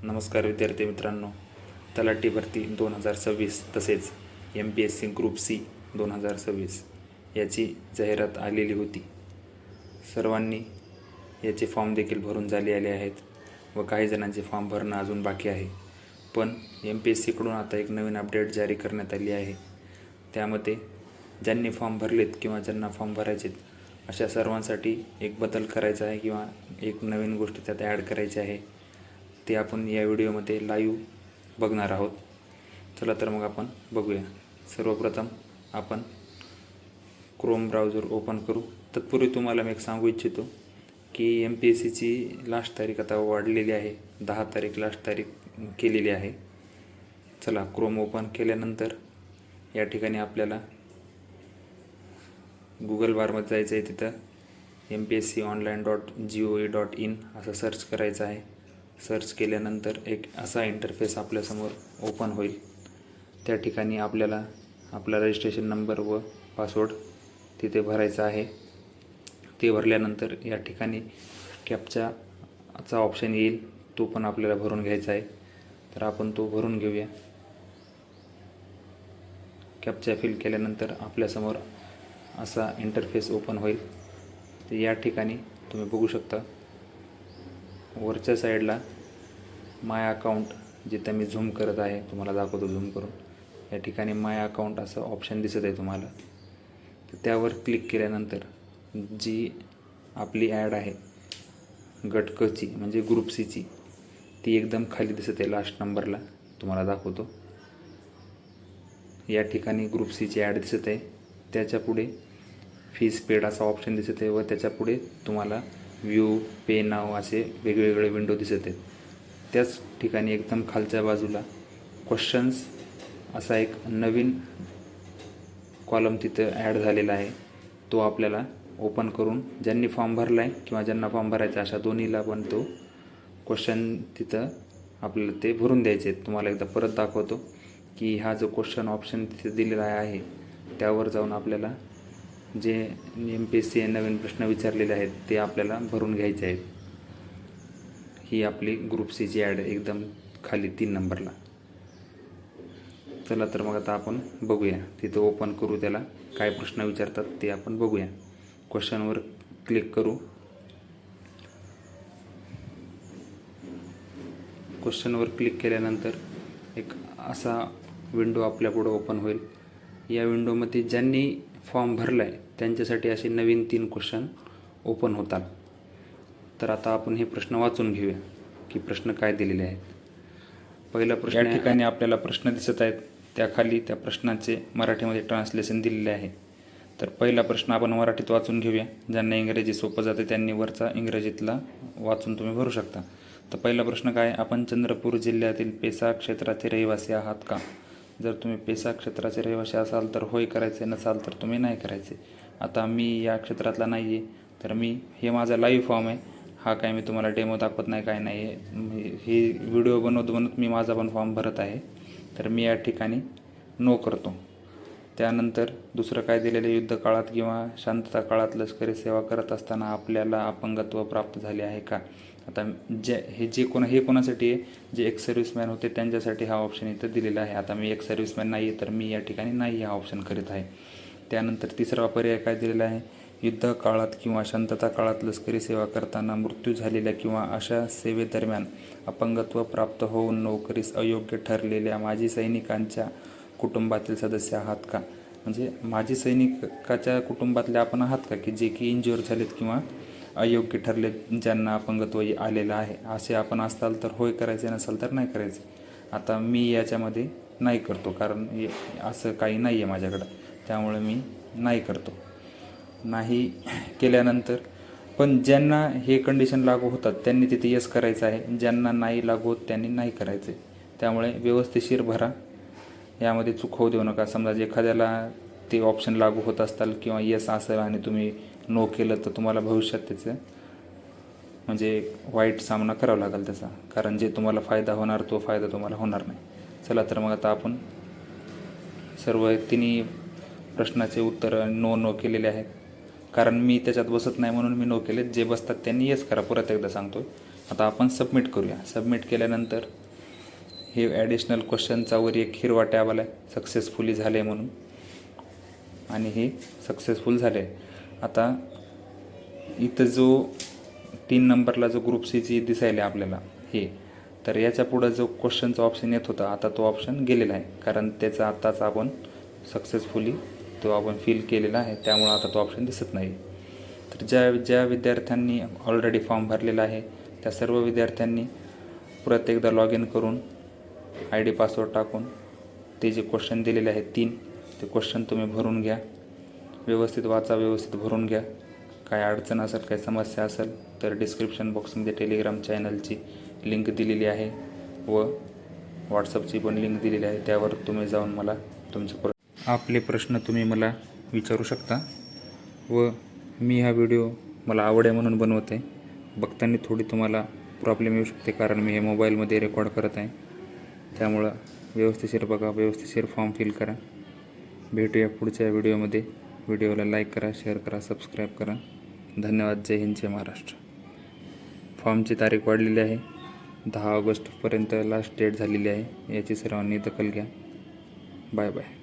नमस्कार विद्यार्थी मित्रांनो, तलाठी भरती 2026 तसेच MPSC ग्रुप सी 2026 याची जाहिरात आलेली होती. सर्वांनी याचे फॉर्म देखील भरून आले आहेत व काही जणांचे फॉर्म भरणं अजून बाकी आहे. पण MPSCकडून आता एक नवीन अपडेट जारी करण्यात आली आहे. त्यामध्ये ज्यांनी फॉर्म भरलेत किंवा ज्यांना फॉर्म भरायचे अशा सर्वांसाठी एक बदल करायचा आहे किंवा एक नवीन गोष्ट त्यात ॲड करायची आहे. ते आपण या व्हिडिओमध्ये लाईव्ह बघणार आहोत. चला तर मग आपण बघूया. सर्वप्रथम आपण क्रोम ब्राउझर ओपन करू. तत्पूर्वी तुम्हाला मी एक सांगू इच्छितो की MPSCची लास्ट तारीख आता वाढलेली आहे. 10 तारीख लास्ट तारीख केलेली आहे. चला, क्रोम ओपन केल्यानंतर या ठिकाणी आपल्याला गुगल बारमध्ये जायचं आहे. तिथं MPSConline.gov.in असं सर्च करायचं आहे. सर्च केल्यानंतर एक असा इंटरफेस आपल्यासमोर ओपन होईल. त्या ठिकाणी आपल्याला आपला रजिस्ट्रेशन नंबर व पासवर्ड तिथे भरायचा आहे. ते भरल्यानंतर या ठिकाणी कॅप्चाचा ऑप्शन येईल, तो पण आपल्याला भरून घ्यायचा आहे. तर आपण तो भरून घेऊया. कॅप्चा फिल केल्यानंतर आपल्यासमोर असा इंटरफेस ओपन होईल. तर या ठिकाणी तुम्ही बघू शकता वरच्या साईडला माय अकाउंट, जिथं मी झूम करत आहे, तुम्हाला दाखवतो झूम करून. या ठिकाणी माय अकाउंट असं ऑप्शन दिसत आहे तुम्हाला. तर त्यावर क्लिक केल्यानंतर जी आपली ॲड आहे गट कची म्हणजे ग्रुप सीची, ती एकदम खाली दिसत आहे लास्ट नंबरला. तुम्हाला दाखवतो. या ठिकाणी ग्रुप सीची ॲड दिसत आहे. त्याच्या पुढे फीस पेड असा ऑप्शन दिसत आहे व त्याच्या पुढे तुम्हाला व्ह्यू पे नाव असे वेगवेगळे विंडो दिसत आहेत. त्याच ठिकाणी एकदम खालच्या बाजूला क्वेश्चन्स असा एक नवीन कॉलम तिथं ॲड झालेला आहे. तो आपल्याला ओपन करून ज्यांनी फॉर्म भरला आहे किंवा ज्यांना फॉर्म भरायचा अशा दोन्हीला पण तो क्वेश्चन तिथं आपल्याला ते भरून द्यायचे आहेत. तुम्हाला एकदा परत दाखवतो की हा जो क्वेश्चन ऑप्शन तिथे दिलेला आहे त्यावर जाऊन आपल्याला जे MPSC नवीन प्रश्न विचारलेले आहेत ते आपल्याला भरून घ्यायचे आहेत. ही आपली ग्रुप सीची ॲड एकदम खाली 3 नंबरला. चला तर मग आता आपण बघूया. तिथं ओपन करू, त्याला काय प्रश्न विचारतात ते आपण बघूया. क्वेश्चनवर क्लिक करू. क्वेश्चनवर क्लिक केल्यानंतर एक असा विंडो आपल्यापुढं ओपन होईल. या विंडोमध्ये ज्यांनी फॉर्म भरला आहे त्यांच्यासाठी असे नवीन 3 क्वेश्चन ओपन होतात. तर आता आपण हे प्रश्न वाचून घेऊया की प्रश्न काय दिलेले आहेत. पहिला प्रश्न, या ठिकाणी आपल्याला प्रश्न दिसत आहेत, त्याखाली त्या प्रश्नाचे मराठीमध्ये ट्रान्सलेशन दिलेले आहे. तर पहिला प्रश्न आपण मराठीत वाचून घेऊया. ज्यांना इंग्रजी सोपं जाते त्यांनी वरचा इंग्रजीतला वाचून तुम्ही भरू शकता. तर पहिला प्रश्न काय, आपण चंद्रपूर जिल्ह्यातील पेसा क्षेत्राचे रहिवासी आहात का? जर तुम्ही पेसा क्षेत्राचे रहिवासी असाल तर होय करायचे, नसाल तर तुम्ही नाही करायचे. आता मी या क्षेत्रातला नाही आहे, तर मी हे माझा लाईव्ह फॉर्म आहे. हा काय मी तुम्हाला डेमो दाखवत नाही, काय नाही आहे. हे व्हिडिओ बनवत मी माझा पण फॉर्म भरत आहे. तर मी या ठिकाणी नो करतो. त्यानंतर दुसरं काय दिलेलं, युद्ध काळात किंवा शांतता काळात लष्करी सेवा करत असताना आपल्याला अपंगत्व प्राप्त झाले आहे का? आता हे कोणासाठी आहे, जे एक्स सर्व्हिसमॅन होते त्यांच्यासाठी हा ऑप्शन इथं दिलेला आहे. आता मी एक्स सर्व्हिसमॅन नाही आहे, तर मी या ठिकाणी नाही हा ऑप्शन करीत आहे. त्यानंतर तिसरा पर्याय काय दिलेला आहे, युद्ध काळात किंवा शांतता काळात लष्करी सेवा करताना मृत्यू झालेल्या किंवा अशा सेवेदरम्यान अपंगत्व प्राप्त होऊन नोकरीस अयोग्य ठरलेल्या माजी सैनिकांच्या कुटुंबातील सदस्य आहात का? म्हणजे माजी सैनिकाच्या कुटुंबातले आपण आहात का, की जे की इंज्युअर झालेत किंवा अयोग्य ठरले, ज्यांना अपंगत्व आलेलं आहे, असे आपण असाल तर होय करायचे, नसाल तर नाही करायचे. आता मी याच्यामध्ये नाही करतो, कारण असं काही नाही आहे माझ्याकडं, त्यामुळे मी नाही करतो. नाही केल्यानंतर पण ज्यांना हे कंडिशन लागू होतात त्यांनी तिथे यस करायचं आहे. ज्यांना नाही लागू होत त्यांनी नाही करायचं आहे. त्यामुळे व्यवस्थिशीर भरा, यामध्ये चूक होऊ देऊ नका. समजा जे एखाद्याला ते ऑप्शन लागू होत असताल किंवा यस असेल आणि तुम्ही नो केलं तर तुम्हाला भविष्यात त्याचं म्हणजे वाईट सामना करावा लागेल त्याचा, कारण जे तुम्हाला फायदा होणार तो फायदा तुम्हाला होणार नाही. चला तर मग आता आपण सर्व 3 प्रश्नाचे उत्तर नो केलेले आहेत. कारण मी त्याच्यात बसत नाही म्हणून मी नो केले. जे बसतात त्यांनी येस करा. परत एकदा सांगतो, आता आपण सबमिट करूया. सबमिट केल्यानंतर हे ॲडिशनल क्वेश्चनचा वर एक हिरवा टॅब आला आहे, सक्सेसफुली झाले म्हणून, आणि हे सक्सेसफुल झाले. आता इथं जो 3 नंबरला जो ग्रुप सीची दिसायला आपल्याला हे, तर याच्या पुढं जो क्वेश्चनचा ऑप्शन येत होता आता तो ऑप्शन गेलेला आहे, कारण त्याचा आत्ताच आपण सक्सेसफुली तो आपण फिल केलेला आहे, त्यामुळं आता तो ऑप्शन दिसत नाही. तर ज्या विद्यार्थ्यांनी ऑलरेडी फॉर्म भरलेला आहे त्या सर्व विद्यार्थ्यांनी परत एकदा लॉग इन करून ID पासवर्ड टाकून ते जे क्वेश्चन दिलेले आहेत 3 ते क्वेश्चन तुम्ही भरून घ्या. व्यवस्थित वाचा, व्यवस्थित भरून घ्या. काय अडचण असेल, काय समस्या असेल तर डिस्क्रिप्शन बॉक्समध्ये टेलिग्राम चॅनलची लिंक दिलेली आहे व व्हॉट्सअपची पण लिंक दिलेली आहे. त्यावर तुम्ही जाऊन मला आपले प्रश्न तुम्ही मला विचारू शकता. व मी हा व्हिडिओ मला आवड आहे म्हणून बनवत आहे. बघताना थोडी तुम्हाला प्रॉब्लेम येऊ शकते, कारण मी हे मोबाईलमध्ये रेकॉर्ड करत आहे. त्यामुळं व्यवस्थिशीर बघा, व्यवस्थिशीर फॉर्म फिल करा. भेटूया पुढच्या व्हिडिओमध्ये. व्हिडिओला लाईक करा, शेअर करा, सबस्क्राईब करा. धन्यवाद. जय हिंद, जय महाराष्ट्र. फॉर्मची तारीख वाढलेली आहे, 10 ऑगस्टपर्यंत लास्ट डेट झालेली आहे. याची सर्वांनी दखल घ्या. Bye bye.